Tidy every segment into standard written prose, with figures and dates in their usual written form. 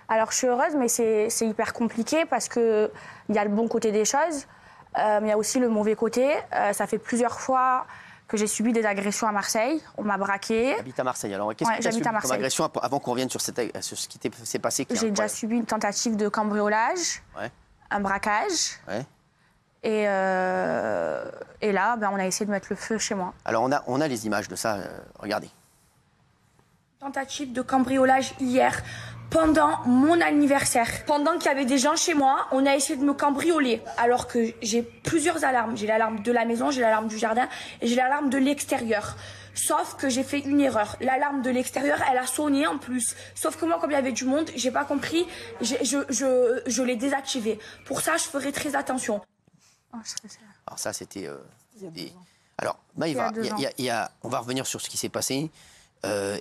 Alors, je suis heureuse, mais c'est hyper compliqué parce qu'il y a le bon côté des choses, mais il y a aussi le mauvais côté. Ça fait plusieurs fois que j'ai subi des agressions à Marseille. On m'a braqué. J'habite à Marseille. Alors, qu'est-ce que tu as subi comme agression avant qu'on revienne sur ce qui s'est passé? J'ai déjà subi une tentative de cambriolage, un braquage. Et là, on a essayé de mettre le feu chez moi. Alors, on a les images de ça. Regardez. Tentative de cambriolage hier, pendant mon anniversaire. Pendant qu'il y avait des gens chez moi, on a essayé de me cambrioler. Alors que j'ai plusieurs alarmes. J'ai l'alarme de la maison, j'ai l'alarme du jardin et j'ai l'alarme de l'extérieur. Sauf que j'ai fait une erreur. L'alarme de l'extérieur, elle a sonné en plus. Sauf que moi, comme il y avait du monde, j'ai pas compris. Je l'ai désactivé. Pour ça, je ferai très attention. Alors ça, c'était... Alors, Maëva, on va revenir sur ce qui s'est passé.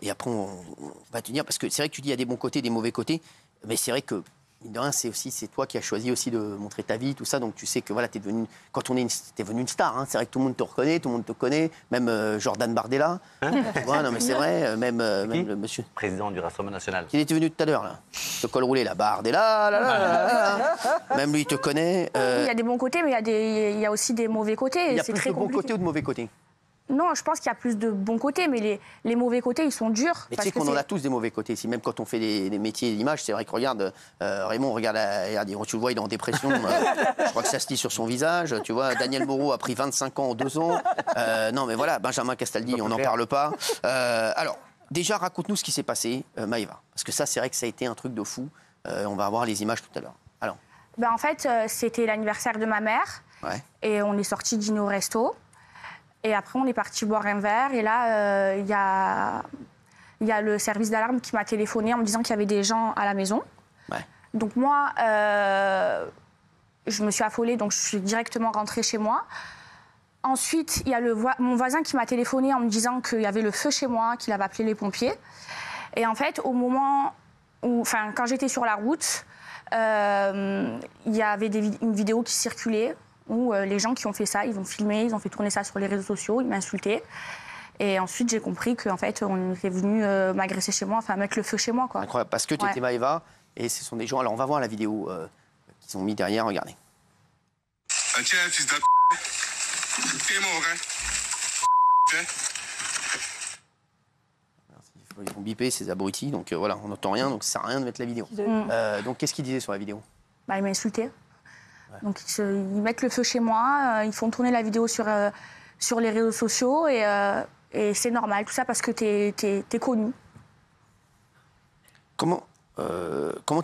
Et après, on va te dire, parce que c'est vrai que tu dis qu'il y a des bons côtés, des mauvais côtés, mais c'est vrai que, mine de rien, c'est toi qui as choisi aussi de montrer ta vie, tout ça, donc tu sais que voilà, t'es devenue une star, hein, c'est vrai que tout le monde te reconnaît, tout le monde te connaît, même Jordan Bardella, ouais, non mais c'est vrai, même le monsieur... Président du Rassemblement National. Qui était venu tout à l'heure, là, le col roulé, la Bardella, là. Même lui, il te connaît. Il y a des bons côtés, mais il y a aussi des mauvais côtés. Il y a plus de bons côtés ou de mauvais côtés? Non, je pense qu'il y a plus de bons côtés, mais les mauvais côtés, ils sont durs. Mais tu sais qu'on en a tous des mauvais côtés. Même quand on fait des métiers d'image, c'est vrai que regarde, Raymond, regarde, tu le vois, il est en dépression. Je crois que ça se lit sur son visage. Tu vois, Daniel Moreau a pris 25 ans en 2 ans. Non, mais voilà, Benjamin Castaldi, on n'en parle pas. Alors, déjà, raconte-nous ce qui s'est passé, Maëva. Parce que ça, c'est vrai que ça a été un truc de fou. On va avoir les images tout à l'heure. Alors. En fait, c'était l'anniversaire de ma mère. Et on est sorti dîner au resto. Et après, on est parti boire un verre. Et là, il y a le service d'alarme qui m'a téléphoné en me disant qu'il y avait des gens à la maison. Donc moi, je me suis affolée, donc je suis directement rentrée chez moi. Ensuite, il y a mon voisin qui m'a téléphoné en me disant qu'il y avait le feu chez moi, qu'il avait appelé les pompiers. Et en fait, au moment où, quand j'étais sur la route, il y avait une vidéo qui circulait où les gens qui ont fait ça, ils ont filmé, ils ont fait tourner ça sur les réseaux sociaux, ils m'insultaient. Et ensuite, j'ai compris qu'en fait, on était venu m'agresser chez moi, enfin mettre le feu chez moi, quoi. Incroyable, parce que tu étais Maëva, et ce sont des gens... Alors, on va voir la vidéo qu'ils ont mis derrière, regardez. Ah tiens, fils de... T'es mort, hein? Ils vont biper ces abrutis, donc voilà, on n'entend rien, donc ça sert à rien de mettre la vidéo. Donc, qu'est-ce qu'ils disaient sur la vidéo? Ils m'insultaient. Donc ils mettent le feu chez moi, ils font tourner la vidéo sur les réseaux sociaux et c'est normal, tout ça parce que t'es connu. Comment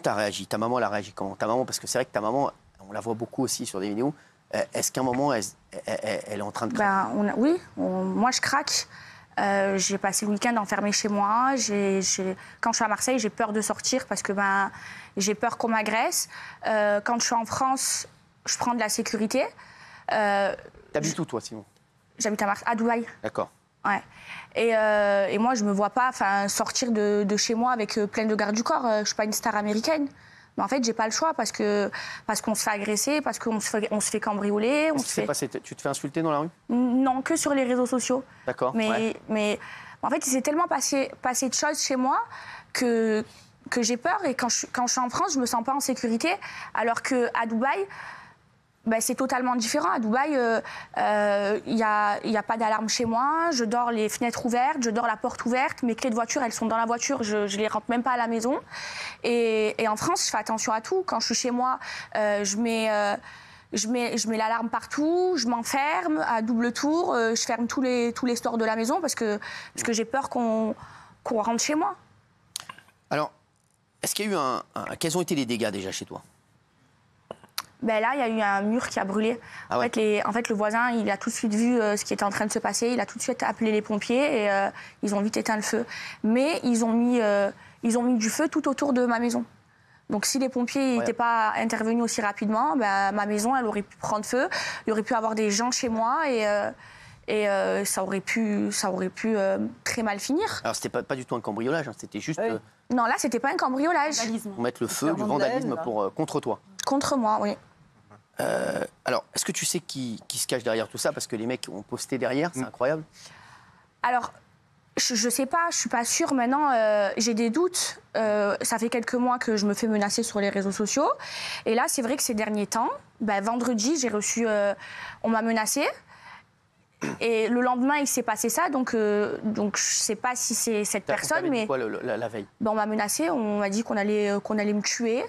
t'as réagi? Ta maman, elle a réagi comment? Ta maman, parce que c'est vrai que ta maman, on la voit beaucoup aussi sur des vidéos, est-ce qu'à un moment, elle est en train de craquer? Oui, moi je craque. J'ai passé le week-end enfermée chez moi. Quand je suis à Marseille, j'ai peur de sortir parce que j'ai peur qu'on m'agresse. Quand je suis en France, je prends de la sécurité. T'habites où, toi, Simon? J'habite à Dubaï. D'accord. Ouais. Et moi, je me vois pas sortir de chez moi avec plein de gardes du corps. Je suis pas une star américaine. Mais en fait, j'ai pas le choix parce qu'on se fait agresser, parce qu'on se fait cambrioler. Tu te fais insulter dans la rue? Non, que sur les réseaux sociaux. D'accord. Mais en fait, il s'est tellement passé de choses chez moi que j'ai peur. Et quand je suis en France, je me sens pas en sécurité. Alors qu'à Dubaï, c'est totalement différent. À Dubaï, il y a pas d'alarme chez moi. Je dors les fenêtres ouvertes, je dors la porte ouverte. Mes clés de voiture, elles sont dans la voiture. Je les rentre même pas à la maison. Et en France, je fais attention à tout. Quand je suis chez moi, je mets l'alarme partout. Je m'enferme à double tour. Je ferme tous les stores de la maison parce que j'ai peur qu'on rentre chez moi. Alors, est-ce qu'il y a eu quels ont été les dégâts déjà chez toi? Là, il y a eu un mur qui a brûlé. En fait, le voisin, il a tout de suite vu ce qui était en train de se passer. Il a tout de suite appelé les pompiers et ils ont vite éteint le feu. Mais ils ont mis du feu tout autour de ma maison. Donc, si les pompiers n'étaient pas intervenus aussi rapidement, ma maison, elle aurait pu prendre feu. Il y aurait pu avoir des gens chez moi et ça aurait pu très mal finir. Alors, c'était pas du tout un cambriolage, hein, c'était juste... Non, là, c'était pas un cambriolage. Pour mettre le feu, du vandalisme contre toi. Contre moi, oui. Alors, est-ce que tu sais qui se cache derrière tout ça? Parce que les mecs ont posté derrière, c'est incroyable. Alors, Je sais pas, je suis pas sûre. Maintenant, j'ai des doutes. Ça fait quelques mois que je me fais menacer sur les réseaux sociaux. Et là, c'est vrai que ces derniers temps, vendredi, j'ai reçu... on m'a menacée. Et le lendemain, il s'est passé ça. Donc je sais pas si c'est cette personne, mais... Quoi, la veille? On m'a menacée, on m'a dit qu'on allait me tuer.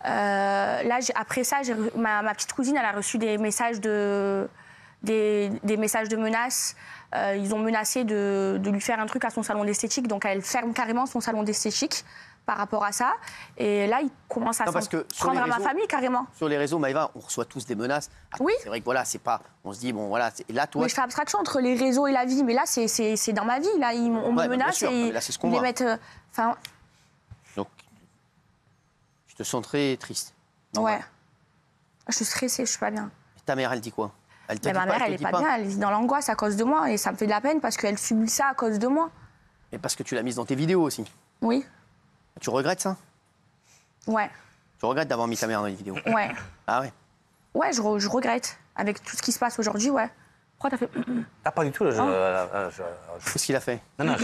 Là, après ça, ma petite cousine, elle a reçu des messages des messages de menaces. Ils ont menacé de lui faire un truc à son salon d'esthétique. Donc, elle ferme carrément son salon d'esthétique par rapport à ça. Et là, il commence à s'en prendre à ma famille, carrément. Sur les réseaux, Maëva, on reçoit tous des menaces. Oui. C'est vrai que voilà, c'est pas... On se dit, bon, voilà... Là, toi... Mais je fais abstraction entre les réseaux et la vie. Mais là, c'est dans ma vie. Là, on me menace et là, c'est ce qu'on ils les voit. mettent... Donc, je te sens très triste. Ouais. Je suis stressée, je suis pas bien. Et ta mère, elle dit quoi? Ma mère, elle est pas bien, elle vit dans l'angoisse à cause de moi. Et ça me fait de la peine parce qu'elle subit ça à cause de moi. Et parce que tu l'as mise dans tes vidéos aussi. Oui. Tu regrettes ça? Ouais. Tu regrettes d'avoir mis ta mère dans les vidéos? Ouais. Ah ouais? Ouais, je regrette. Avec tout ce qui se passe aujourd'hui, ouais. Pourquoi t'as fait... Ah, pas du tout. Qu'est-ce qu'il a fait? Non,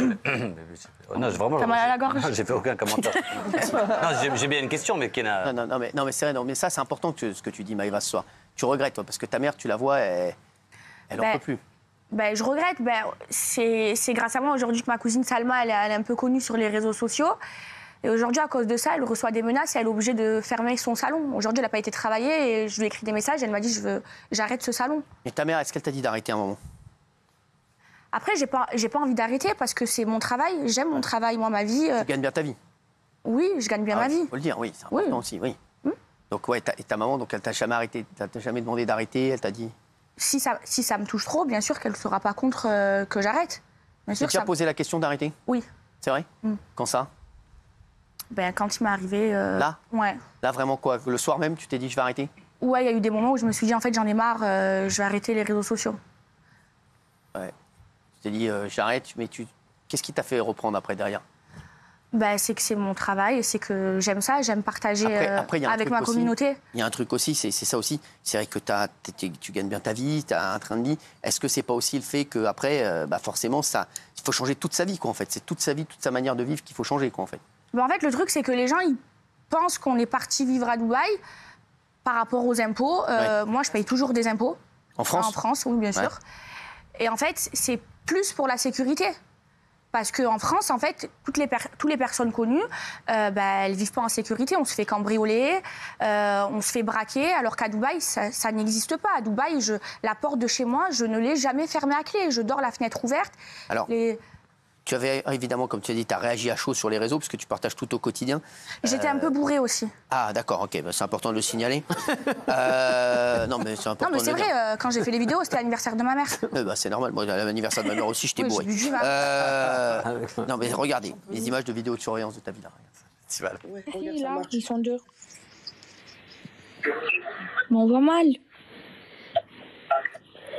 vraiment. T'as mal à la gorge? J'ai fait aucun commentaire. Non, j'ai bien une question, mais Kéna... Non, mais c'est vrai, non, mais ça, c'est important ce que tu dis, Maëva, ce soir. Tu regrettes, toi, parce que ta mère, tu la vois, elle en peut plus. Je regrette. C'est grâce à moi aujourd'hui que ma cousine Salma, elle est un peu connue sur les réseaux sociaux. Et aujourd'hui, à cause de ça, elle reçoit des menaces et elle est obligée de fermer son salon. Aujourd'hui, elle n'a pas été travaillée et je lui ai écrit des messages. Elle m'a dit j'arrête ce salon. Et ta mère, est-ce qu'elle t'a dit d'arrêter un moment? Après, j'ai pas envie d'arrêter parce que c'est mon travail. J'aime mon travail, moi, ma vie. Tu gagnes bien ta vie? Oui, je gagne bien ma vie. Il faut le dire, oui, c'est important aussi, oui. Donc, ouais, et ta maman, donc, elle t'a jamais arrêté, elle t'a jamais demandé d'arrêter, elle t'a dit... Si ça me touche trop, bien sûr qu'elle ne sera pas contre que j'arrête. Tu as posé la question d'arrêter? Oui. C'est vrai? Quand ça? Quand il m'est arrivé... Là? Ouais. Là, vraiment quoi? Le soir même, tu t'es dit, je vais arrêter? Ouais, il y a eu des moments où je me suis dit, en fait, j'en ai marre, je vais arrêter les réseaux sociaux. Ouais. Tu t'es dit, j'arrête, mais qu'est-ce qui t'a fait reprendre après, derrière? C'est que c'est mon travail, c'est que j'aime ça, j'aime partager après, avec ma communauté. Il y a un truc aussi, c'est ça aussi. C'est vrai que tu gagnes bien ta vie, tu as un train de vie. Est-ce que c'est pas aussi le fait qu'après, forcément, il faut changer toute sa vie, quoi, en fait. C'est toute sa vie, toute sa manière de vivre qu'il faut changer, quoi, en fait. En fait, le truc, c'est que les gens, ils pensent qu'on est parti vivre à Dubaï par rapport aux impôts. Moi, je paye toujours des impôts. En France? En France, oui, bien sûr. Et en fait, c'est plus pour la sécurité. Parce qu'en France, en fait, toutes les personnes connues, elles vivent pas en sécurité. On se fait cambrioler, on se fait braquer, alors qu'à Dubaï, ça n'existe pas. À Dubaï, la porte de chez moi, je ne l'ai jamais fermée à clé. Je dors la fenêtre ouverte. Alors, tu avais, évidemment, comme tu as dit, tu as réagi à chaud sur les réseaux, parce que tu partages tout au quotidien. J'étais un peu bourrée aussi. Ah, d'accord, ok, c'est important de le signaler. Non, mais c'est important. Non, mais c'est vrai, quand j'ai fait les vidéos, c'était l'anniversaire de ma mère. C'est normal, moi, à l'anniversaire de ma mère aussi, j'étais bourré. J'ai bu du non, mais regardez, les images de vidéo de surveillance de ta vie, là. Oui, là, ils sont deux. Mais on voit mal.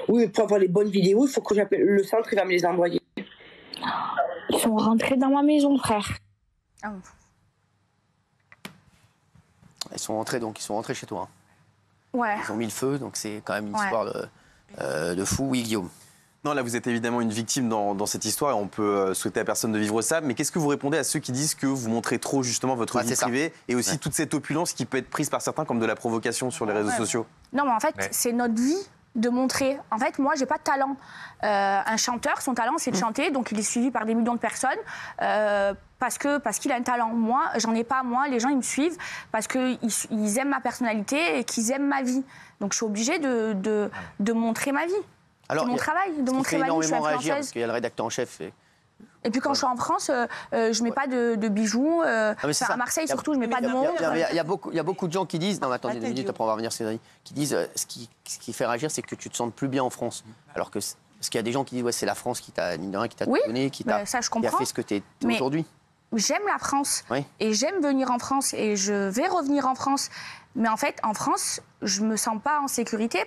Oui, mais pour avoir les bonnes vidéos, il faut que j'appelle le centre, il va me les envoyer. Ils sont rentrés dans ma maison, frère. Ils sont rentrés chez toi. Ouais. Ils ont mis le feu, donc c'est quand même une histoire de fou. Oui, Guillaume. Non, là, vous êtes évidemment une victime dans cette histoire et on peut souhaiter à personne de vivre ça. Mais qu'est-ce que vous répondez à ceux qui disent que vous montrez trop, justement, votre vie privée et aussi toute cette opulence qui peut être prise par certains comme de la provocation sur les réseaux sociaux? Non, mais en fait, c'est notre vie de montrer. En fait, moi, j'ai pas de talent. Un chanteur, son talent, c'est de chanter, donc il est suivi par des millions de personnes parce qu'il a un talent. Moi, j'en ai pas. Moi, les gens, ils me suivent parce qu'ils aiment ma personnalité et qu'ils aiment ma vie. Donc, je suis obligée de montrer ma vie. C'est mon travail, de montrer ma vie. Je suis influenceuse. Parce qu'il y a le rédacteur en chef. Et puis quand je suis en France, je mets pas de bijoux. À Marseille surtout, je mets pas de montre. Il y a beaucoup de gens qui disent, non mais attendez 2 minutes, après on va revenir, Cédric, qui disent ce qui fait réagir, c'est que tu te sentes plus bien en France. Alors que parce qu'il y a des gens qui disent c'est la France qui t'a donné, qui a fait ce que tu es aujourd'hui. J'aime la France et j'aime venir en France et je vais revenir en France. Mais en fait, en France, je me sens pas en sécurité.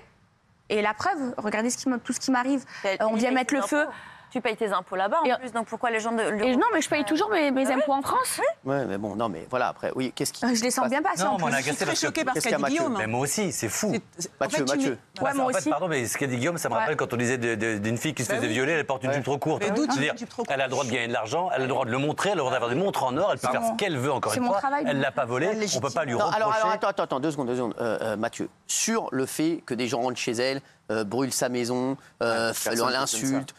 Et la preuve, regardez tout ce qui m'arrive. On vient mettre le feu. Tu payes tes impôts là-bas en plus, donc pourquoi les gens non, mais je paye toujours mes impôts en France. Ouais, mais bon, non, mais voilà, après, oui, qu'est-ce qui... Je les sens bien passer en plus. Je suis très choquée par ce qu'a dit Guillaume. Mais moi aussi, c'est fou. Mathieu. Ouais, moi aussi. Pardon, mais ce qu'a dit Guillaume, ça me rappelle quand on disait d'une fille qui se faisait violer, elle porte une jupe trop courte. Elle a le droit de gagner de l'argent, elle a le droit de le montrer, elle a le droit d'avoir des montres en or, elle peut faire ce qu'elle veut encore une fois. Elle ne l'a pas volé, on ne peut pas lui reprocher. Alors, attends, 2 secondes. Mathieu, sur le fait que des gens rentrent chez elle, brûlent sa maison, l'insultent,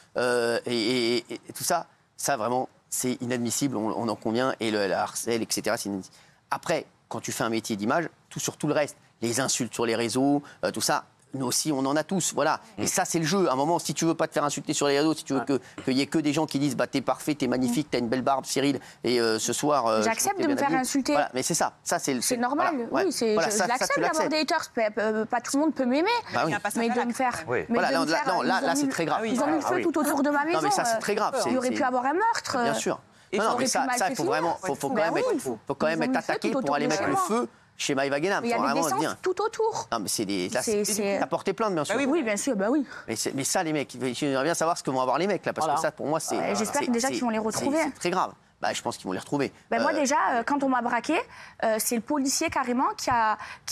et tout ça, ça vraiment, c'est inadmissible, on en convient, et la harcèle, etc. C'est inadmissible. Après, quand tu fais un métier d'image, sur tout le reste, les insultes sur les réseaux, tout ça, nous aussi, on en a tous, voilà. Et ça, c'est le jeu. À un moment, si tu veux pas te faire insulter sur les réseaux, si tu veux qu'il y ait que des gens qui disent, bah, t'es parfait, t'es magnifique, t'as une belle barbe, Cyril, et ce soir... J'accepte de me faire insulter. Voilà, mais c'est ça. C'est normal, voilà. oui. Je l'accepte d'avoir des haters. Pas tout le monde peut m'aimer. Bah oui. Mais de me faire... Voilà, là, c'est très grave. Ils ont mis le feu tout autour de ma maison. Non, mais ça, c'est très grave. Il y aurait pu avoir un meurtre. Bien sûr. Non, mais ça, il faut vraiment... faut quand même être attaqué pour aller mettre le feu chez Maëva Guénam. Il y a des descentes tout autour. Non, mais c'est des... T'as porté plainte, bien sûr. Oui, bien sûr, bah oui. Mais ça, les mecs, j'aimerais bien savoir ce que vont avoir les mecs, là, parce que ça, pour moi, c'est... J'espère déjà qu'ils vont les retrouver. C'est très grave. Bah, je pense qu'ils vont les retrouver. Moi, déjà, quand on m'a braqué, c'est le policier carrément qui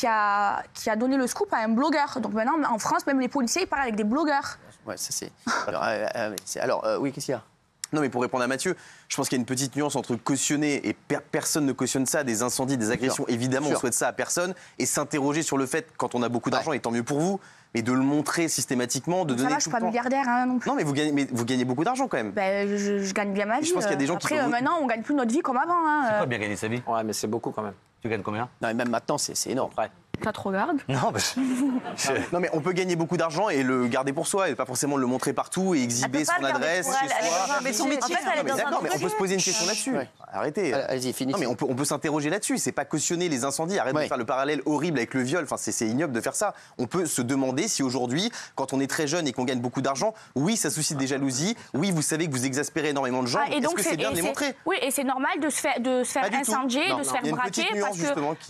a donné le scoop à un blogueur. Donc maintenant, en France, même les policiers, ils parlent avec des blogueurs. Ouais, ça c'est... Alors, oui, qu'est-ce qu'il y a ? Non, mais pour répondre à Mathieu, je pense qu'il y a une petite nuance entre cautionner et personne ne cautionne ça, des incendies, des agressions. Évidemment, on souhaite ça à personne. Et s'interroger sur le fait, quand on a beaucoup d'argent, et tant mieux pour vous, mais de le montrer systématiquement, de donner tout le temps. Je suis pas milliardaire non plus. Non, mais vous gagnez beaucoup d'argent quand même. Je gagne bien ma vie. Je pense qu'il y a des gens Après, maintenant, on gagne plus notre vie comme avant. C'est quoi bien gagner sa vie ? Ouais, mais c'est beaucoup quand même. Tu gagnes combien ? Non, et même maintenant, c'est énorme. Pas trop garde. Non, non, mais on peut gagner beaucoup d'argent et le garder pour soi et pas forcément le montrer partout et exhiber son adresse chez soi. Mais son métier. D'accord, mais on peut se poser une question là-dessus. Arrêtez. Allez-y, finissez. Non, mais on peut s'interroger là-dessus. C'est pas cautionner les incendies. Arrête de faire le parallèle horrible avec le viol. Enfin, c'est ignoble de faire ça. On peut se demander si aujourd'hui, quand on est très jeune et qu'on gagne beaucoup d'argent, oui, ça suscite des jalousies. Oui, vous savez que vous exaspérez énormément de gens. Est-ce que c'est bien de les montrer ? Oui, et c'est normal de se faire incendier, de se faire braquer.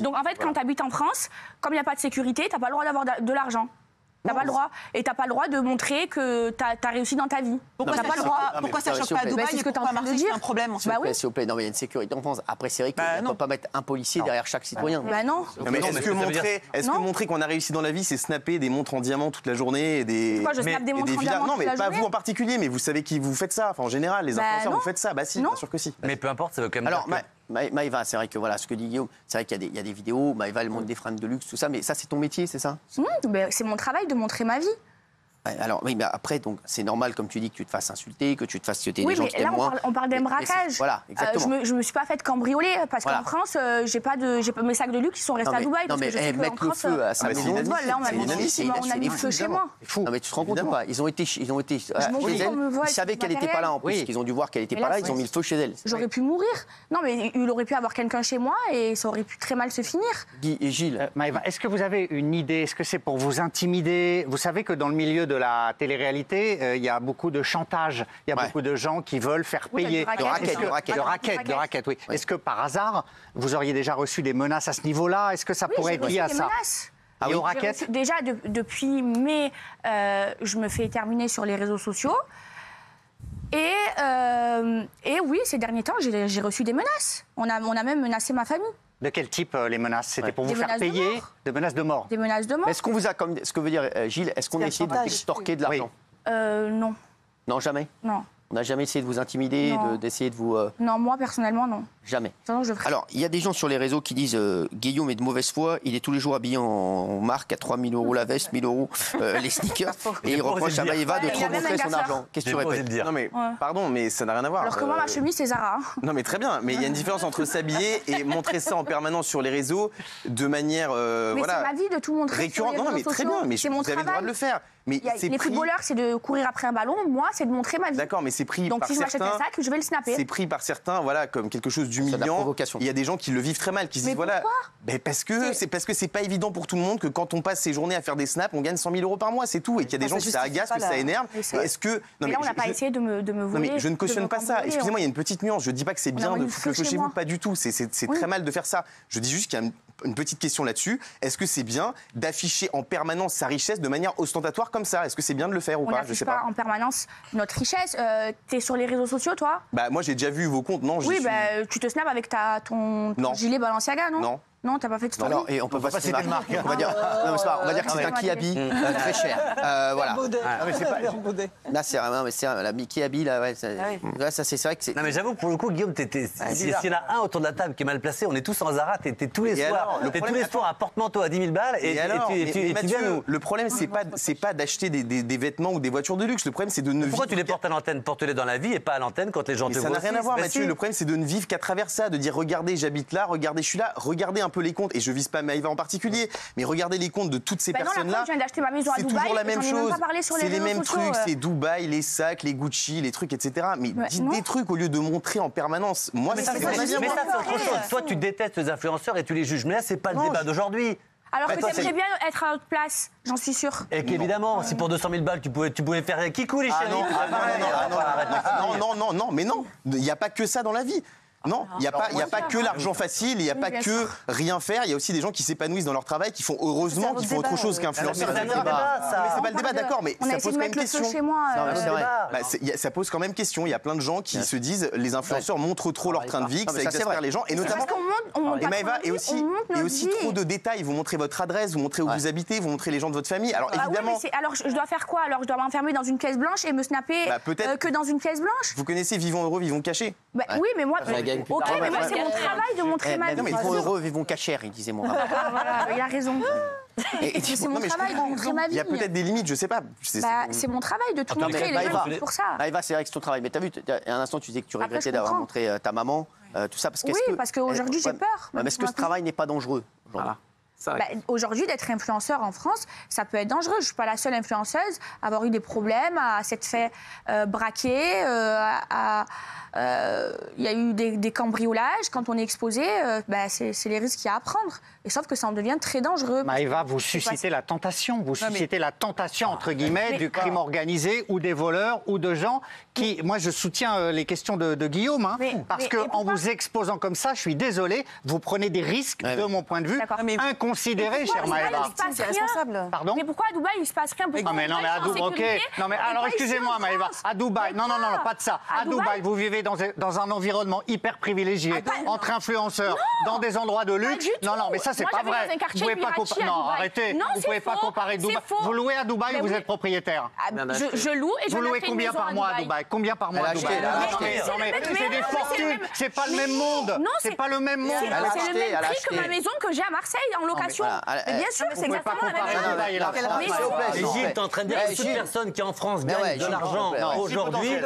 Donc en fait, quand tu habites en France, comme il n'y a pas de sécurité, tu n'as pas le droit d'avoir de l'argent. T'as pas le droit. Et t'as pas le droit de montrer que t'as réussi dans ta vie. Pourquoi ça choque pas à Dubaï et pourquoi à Marseille c'est un problème en fait. S'il vous plaît, non mais il y a une sécurité en France. Après c'est vrai qu'on ne peut pas mettre un policier derrière chaque citoyen. Bah non. Mais est-ce que montrer qu'on a réussi dans la vie, c'est snapper des montres en diamant toute la journée et des... Pourquoi je snappe des montres en diamant toute la journée ? Non mais pas vous en particulier, mais vous savez qui vous faites ça. Enfin en général, les influenceurs vous faites ça. Bah si, bien sûr que si. Mais peu importe, ça veut quand même... Alors Maëva, c'est vrai que voilà, ce que dit Guillaume, c'est vrai qu'il y a des vidéos, Maëva elle montre des fringues de luxe, tout ça, mais ça c'est ton métier, c'est ça ? C'est mon travail de montrer ma vie. Alors oui, mais après, donc c'est normal, comme tu dis, que tu te fasses insulter, que tu te fasses jeter des gens qui t'aiment moins. Oui, mais là, on parle d'un braquage. Voilà, exactement. Je me suis pas fait cambrioler parce qu'en France, j'ai pas mes sacs de luxe qui sont restés à Dubaï. Non, mais mettre le feu à sa maison, là, on a mis le feu chez moi. Non, mais tu te rends compte ou pas ? Ils ont été chez elle. Ils savaient qu'elle n'était pas là en plus. Ils ont dû voir qu'elle n'était pas là. Ils ont mis le feu chez elle. J'aurais pu mourir. Non, mais il aurait pu avoir quelqu'un chez moi et ça aurait pu très mal se finir. Guy et Gilles. Maëva, est-ce que vous avez une idée ? Est-ce que c'est pour vous intimider ? Vous savez que dans le milieu de la télé-réalité, il y a beaucoup de chantage, il y a beaucoup de gens qui veulent faire payer. De raquettes, oui. Est-ce que par hasard, vous auriez déjà reçu des menaces à ce niveau-là ? Est-ce que ça pourrait être lié à ça ? Aux raquettes ? Déjà, depuis mai, je me fais terminer sur les réseaux sociaux. Et oui, ces derniers temps, j'ai reçu des menaces. On a même menacé ma famille. De quel type les menaces ? C'était pour vous faire payer ? Des menaces de mort. Des menaces de mort. Est-ce qu'on vous a, comme ce que veut dire Gilles, est-ce qu'on a essayé de vous extorquer de l'argent ? Non. Non, jamais ? Non. On n'a jamais essayé de vous intimider, d'essayer de vous... Non, moi, personnellement, non. Jamais. Non, je ferai. Alors, il y a des gens sur les réseaux qui disent Guillaume est de mauvaise foi, il est tous les jours habillé en marque à 3 000 € la veste, 1 000 € les sneakers, et il reproche à Maëva de trop montrer son argent. Qu'est-ce que tu répètes ? Non mais, pardon, mais ça n'a rien à voir. Alors que moi, ma chemise, c'est Zara. Non mais très bien, mais il y a une différence entre s'habiller et montrer ça en permanence sur les réseaux de manière... mais c'est ma vie de tout montrer récurrente. sur les réseaux sociaux. Non mais très bien, mais vous avez le droit de le faire. Mais les footballeurs, c'est de courir après un ballon. Moi, c'est de montrer ma vie. D'accord, mais c'est pris par certains. Donc, si je m'achète un sac, je vais le snapper. C'est pris par certains, voilà, comme quelque chose d'humiliant. Il y a des gens qui le vivent très mal, qui se disent voilà. Ben parce que c'est pas évident pour tout le monde que quand on passe ses journées à faire des snaps, on gagne 100 000 € par mois, c'est tout, et qu'il y a des gens qui ça agace, que ça énerve. Est-ce que non mais là, on n'a pas essayé de me voler. Non mais je ne cautionne pas ça. Excusez-moi, il y a une petite nuance. Je dis pas que c'est bien de foutre le feu chez vous, pas du tout. C'est très mal de faire ça. Je dis juste qu'il y a une petite question là-dessus. Est-ce que c'est bien d'afficher en permanence sa richesse de manière ostentatoire comme ça? Est-ce que c'est bien de le faire ou pas? Je sais pas en permanence notre richesse. T'es sur les réseaux sociaux, toi? Bah moi j'ai déjà vu vos comptes, non? Oui, tu te snaps avec ton gilet Balenciaga, non? Non. Non, t'as pas fait de story. Alors, et on peut pas citer de marque. On va dire, non, on va dire que c'est un Kiabi très cher. Voilà. Ah, mais c'est pas là, c'est la Kiabi là. Ouais, là, ça c'est vrai que c'est. Non mais j'avoue pour le coup, Guillaume, s'il y en a un autour de la table qui est mal placé, on est tous en Zara. T'es tous les soirs. T'es tous les soirs à porte-manteau à 10 000 balles et tu viens nous. Le problème c'est pas d'acheter des vêtements ou des voitures de luxe. Le problème c'est de ne. Pourquoi tu les portes à l'antenne? Porte-les dans la vie et pas à l'antenne quand les gens te voient. Ça n'a rien à voir, Mathieu. Le problème c'est de ne vivre qu'à travers ça, de dire regardez, j'habite là, regardez, je suis là, regardez un peu les comptes et je vise pas Maïva en particulier, mais regardez les comptes de toutes ces personnes-là. Je viens d'acheter ma maison à c'est Dubaï, toujours la même chose. C'est les mêmes sociaux, trucs, c'est Dubaï, les sacs, les Gucci, les trucs, etc. Mais dites des trucs au lieu de montrer en permanence. Moi, mais ça c'est autre chose. Toi, tu détestes les influenceurs et tu les juges. Mais là, c'est pas le débat d'aujourd'hui. Alors que t'aimerais bien être à notre place, j'en suis sûre. Et qu'évidemment, si pour 200 000 balles, tu pouvais faire Kikou les chéris. Non, mais non. Il n'y a pas que ça dans la vie. Non, il n'y a pas que l'argent facile, il n'y a pas que rien faire. Il y a aussi des gens qui s'épanouissent dans leur travail, qui font heureusement, qui font autre chose qu'influenceurs. Mais c'est pas le débat, d'accord, mais ça pose quand même question. Chez moi, ça pose quand même question. Il y a plein de gens qui se disent les influenceurs montrent trop leur train de vie, que ça exaspère les gens, et notamment. Et Maïva, et aussi trop de détails. Vous montrez votre adresse, vous montrez où vous habitez, vous montrez les gens de votre famille. Alors évidemment. Alors je dois faire quoi? Alors je dois m'enfermer dans une caisse blanche et me snapper que dans une caisse blanche? Vous connaissez Vivons heureux, vivons cachés? Oui, mais moi. Ok, mais moi, c'est mon travail de montrer ma vie. Non, mais ils vont heureux, ils vont cacher, il disait moi. Voilà, il a raison. C'est mon travail de montrer ma vie. Il y a peut-être des limites, je sais pas. C'est mon travail de tout montrer, les gens pour ça. Maïva, c'est vrai que c'est ton travail. Mais t'as vu, un instant, tu disais que tu regrettais d'avoir montré ta maman, tout ça. Oui, parce qu'aujourd'hui, j'ai peur. Mais est-ce que ce travail n'est pas dangereux aujourd'hui? Aujourd'hui, d'être influenceur en France, ça peut être dangereux. Je ne suis pas la seule influenceuse à avoir eu des problèmes, à s'être fait braquer, il y a eu des cambriolages. Quand on est exposé, c'est les risques qu'il y a à prendre. Et sauf que ça en devient très dangereux. Maïva, vous suscitez la tentation. Vous suscitez la tentation, entre guillemets, du crime organisé ou des voleurs ou de gens qui... Moi, je soutiens les questions de Guillaume, parce qu'en vous exposant comme ça, je suis désolé, vous prenez des risques, de mon point de vue, inconsidérés, chère Maïva. Pardon? Mais pourquoi à Dubaï, il ne se passe rien? Non, mais à Dubaï, ok. Non, mais alors, excusez-moi, Maïva. À Dubaï, non, pas de ça. À Dubaï, vous vivez dans un environnement hyper privilégié, entre influenceurs, dans des endroits de luxe. Non, mais ça, c'est pas vrai. Vous pouvez pas comparer. Non, arrêtez. Vous pouvez pas comparer Dubaï. Vous louez à Dubaï ou vous êtes propriétaire? Je loue et je Vous louez combien par mois à Dubaï? Combien par mois à Dubaï? Non, mais c'est des fortunes. C'est pas le même monde. C'est pas le même monde. C'est le même prix que ma maison que j'ai à Marseille en location. Bien sûr, c'est exactement la même chose. Et Gilles, t'es en train de dire que toute personne qui en France gagne de l'argent aujourd'hui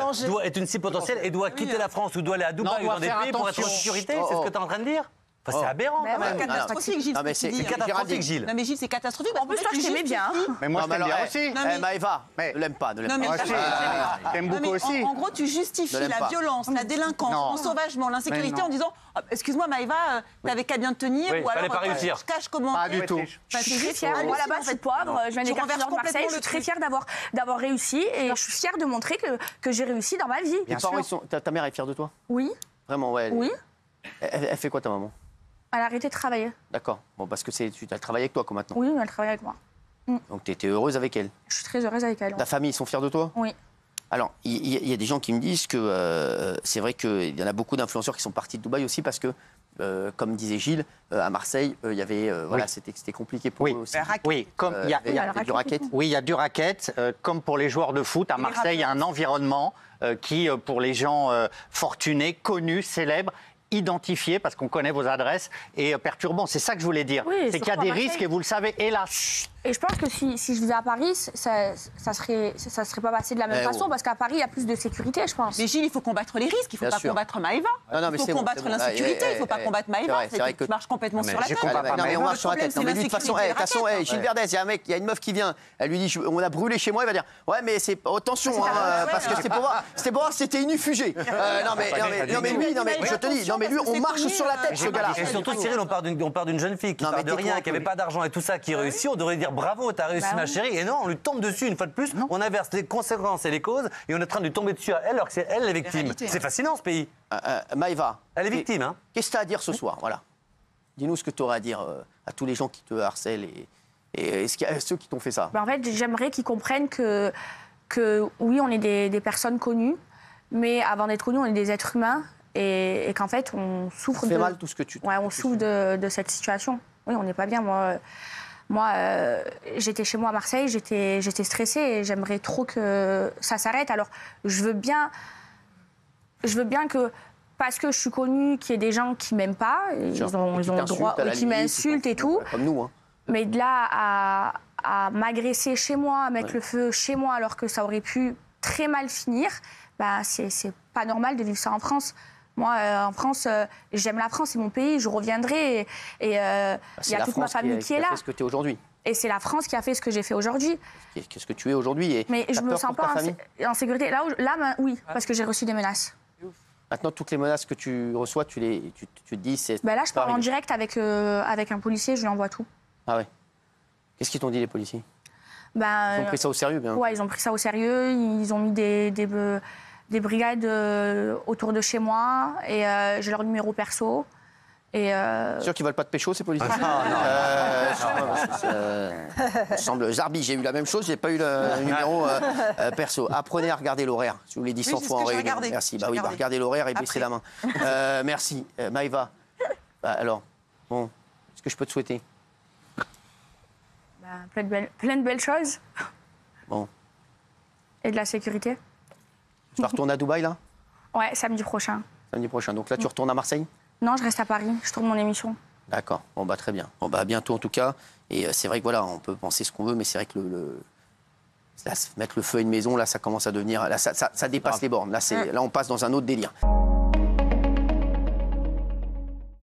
est une cible potentielle et doit quitter la France ou doit aller à Dubaï ou dans des pays pour être en sécurité. C'est ce que t'es en train de dire? C'est aberrant quand même. C'est catastrophique, Gilles. C'est catastrophique, Gilles. Non, mais Gilles, c'est catastrophique. En plus, toi, je t'aimais bien. Mais moi, je t'aime bien aussi. Maïva, ne l'aime pas. T'aimes beaucoup aussi. En gros, tu justifies la violence, la délinquance, l'ensauvagement, l'insécurité en disant excuse-moi, Maïva, t'avais qu'à bien te tenir ou alors je cache comment. Pas du tout. Je suis très fière. Moi, là-bas, je suis pauvre. Je viens des quartiers nord de Marseille. Je suis très fière d'avoir réussi et je suis fière de montrer que j'ai réussi dans ma vie. Ta mère est fière de toi? Oui. Vraiment, ouais. Oui. Elle fait quoi, ta maman? Elle a arrêté de travailler. D'accord. Bon, parce que tu as travaillé avec toi, quoi, maintenant. Oui, elle travaille avec moi. Donc, tu étais heureuse avec elle? Je suis très heureuse avec elle. Ta famille, ils sont fiers de toi? Oui. Alors, il y a des gens qui me disent que c'est vrai qu'il y en a beaucoup d'influenceurs qui sont partis de Dubaï aussi parce que, comme disait Gilles, à Marseille, il y avait, c'était compliqué pour eux aussi. Oui, comme il y a du racket. Oui, il y a du racket. Comme pour les joueurs de foot, à Marseille, il y a un environnement qui, pour les gens fortunés, connus, célèbres, identifié, parce qu'on connaît vos adresses, et perturbant. C'est ça que je voulais dire. Oui, c'est qu'il y a des risques, et vous le savez, hélas. Et je pense que si je vivais à Paris, ça serait pas passé de la même façon, parce qu'à Paris, il y a plus de sécurité, je pense. Mais Gilles, il faut combattre les risques, il ne faut pas combattre Maïva. Il faut combattre l'insécurité, il ne faut pas combattre Maïva. Tu marches complètement sur la tête. Non, mais on marche sur la tête. Mais lui, de toute façon, Gilles Verdez, il y a une meuf qui vient, elle lui dit, on a brûlé chez moi, il va dire, ouais, mais c'est attention, parce que c'était pour voir si c'était inufugé. Non, mais lui, je te dis, mais lui, on marche sur la tête, ce gars-là. Et surtout, Cyril, on part d'une jeune fille qui part de rien, qui n'avait pas d'argent et tout ça, qui réussit. On devrait dire bravo, t'as réussi, ma chérie. Et non, on lui tombe dessus une fois de plus. On inverse les conséquences et les causes et on est en train de lui tomber dessus à elle alors que c'est elle la victime. C'est fascinant ce pays. Maïva. Elle est victime, hein. Qu'est-ce que tu as à dire ce soir? Voilà. dis-nous ce que tu auras à dire à tous les gens qui te harcèlent et ceux qui t'ont fait ça. En fait, j'aimerais qu'ils comprennent que oui, on est des personnes connues, mais avant d'être connus, on est des êtres humains et qu'en fait, on souffre ça fait mal tout ce que tu... Ouais, on souffre de cette situation. Oui, on n'est pas bien. Moi, j'étais chez moi à Marseille, j'étais stressée et j'aimerais trop que ça s'arrête. Alors, je veux bien que, parce que je suis connue, qu'il y ait des gens qui m'aiment pas, ils ont le droit, qui m'insultent et tout. Comme nous, hein. Mais de là à m'agresser chez moi, à mettre le feu chez moi, alors que ça aurait pu très mal finir, bah, c'est pas normal de vivre ça en France. Moi, en France, j'aime la France, c'est mon pays, je reviendrai. Et il y a toute ma famille qui est là. C'est ce que tu es aujourd'hui. Et c'est la France qui a fait ce que j'ai fait aujourd'hui. Qu'est-ce que tu es aujourd'hui. Mais je me sens pas en sécurité. Là, oui, parce que j'ai reçu des menaces. Maintenant, toutes les menaces que tu reçois, tu te dis... Là, je parle en direct avec un policier, je lui envoie tout. Ah ouais. Qu'est-ce qu'ils t'ont dit, les policiers? Ils ont pris ça au sérieux, bien. Ouais, ils ont pris ça au sérieux. Ils ont mis des brigades autour de chez moi et j'ai leur numéro perso. Sûr qu'ils veulent pas de pécho, ces policiers? Semble Zarbi, j'ai eu la même chose, j'ai pas eu le numéro perso. Apprenez à regarder l'horaire. Je vous l'ai dit 100 fois en réunion. Merci. Bah oui, regardez l'horaire et baissez la main. Merci. Maëva. Alors, bon, est-ce que je peux te souhaiter? Plein de belles choses. Bon. Et de la sécurité. Tu vas retourner à Dubaï, là? Ouais, samedi prochain. Samedi prochain. Donc là, tu retournes à Marseille? Non, je reste à Paris. Je tourne mon émission. D'accord. Bon, bah, très bien. Bon, bah, à bientôt, en tout cas. Et c'est vrai que, voilà, on peut penser ce qu'on veut, mais c'est vrai que là, mettre le feu à une maison, là, ça commence à devenir... Là, ça dépasse les bornes. Là, on passe dans un autre délire.